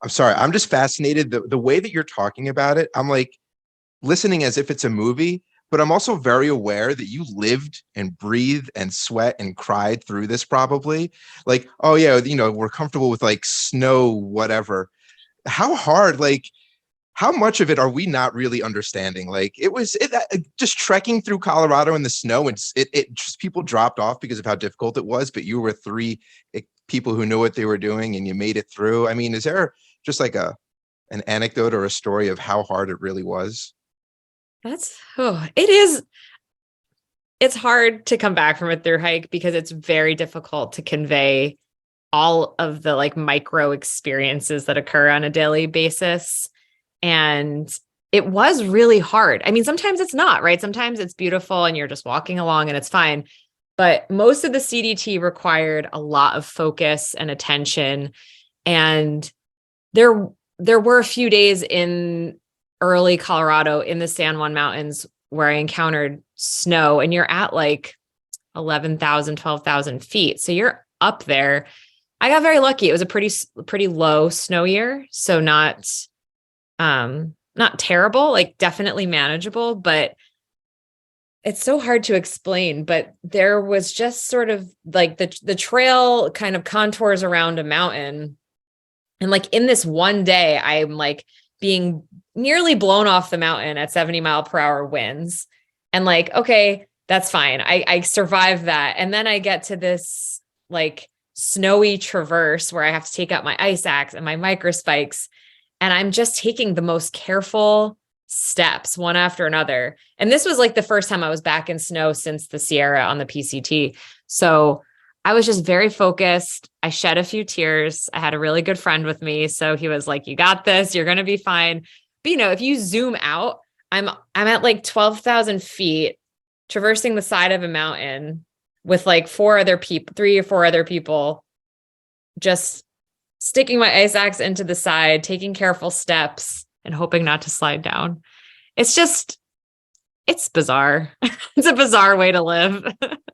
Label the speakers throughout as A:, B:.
A: I'm sorry. I'm just fascinated. The way that you're talking about it, I'm like listening as if it's a movie, but I'm also very aware that you lived and breathed and sweat and cried through this probably. Like, oh yeah, we're comfortable with like snow, whatever. How hard, like, how much of it are we not really understanding? Like just trekking through Colorado in the snow, and it just people dropped off because of how difficult it was, but you were three people who knew what they were doing and you made it through. I mean, is there just like an anecdote or a story of how hard it really was?
B: It is. It's hard to come back from a through hike because it's very difficult to convey all of the like micro experiences that occur on a daily basis. And it was really hard. I mean, sometimes it's not, right? Sometimes it's beautiful and you're just walking along and it's fine. But most of the CDT required a lot of focus and attention. And there were a few days in early Colorado in the San Juan Mountains where I encountered snow, and you're at like 11,000, 12,000 feet. So you're up there. I got very lucky. It was a pretty low snow year. So not terrible, like definitely manageable, but it's so hard to explain. But there was just sort of like the trail kind of contours around a mountain. And like in this one day, I'm like being nearly blown off the mountain at 70-mile-per-hour winds. And like, okay, that's fine. I survived that. And then I get to this like snowy traverse where I have to take out my ice axe and my micro spikes. And I'm just taking the most careful steps one after another. And this was like the first time I was back in snow since the Sierra on the PCT. So I was just very focused. I shed a few tears. I had a really good friend with me. So he was like, you got this, you're going to be fine. But if you zoom out, I'm at like 12,000 feet traversing the side of a mountain with like 3 or 4 other people, just sticking my ice axe into the side, taking careful steps and hoping not to slide down. It's bizarre. It's a bizarre way to live.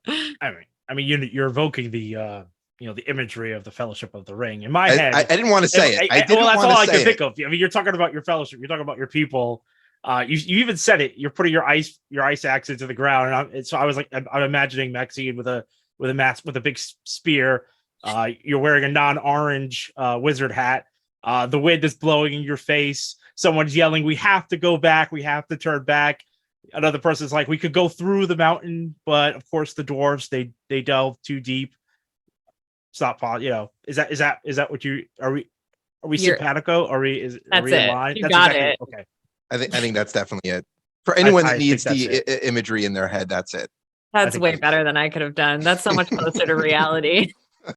C: I mean, you're evoking the the imagery of the Fellowship of the Ring in my head.
A: I didn't want to say it.
C: That's all I can think of. I mean, you're talking about your fellowship. You're talking about your people. You even said it. You're putting your ice axe into the ground, and so I was like, I'm imagining Maxine with a big spear. You're wearing a non-orange wizard hat. The wind is blowing in your face. Someone's yelling, "We have to go back. We have to turn back." Another person's like, "We could go through the mountain, but of course the dwarves they delve too deep. Stop, is that what you are? We simpatico? Are we in line?
B: You got exactly it.
C: Okay.
A: I think that's definitely it. For anyone that needs the imagery in their head, that's it.
B: That's way better than I could have done. That's so much closer to reality.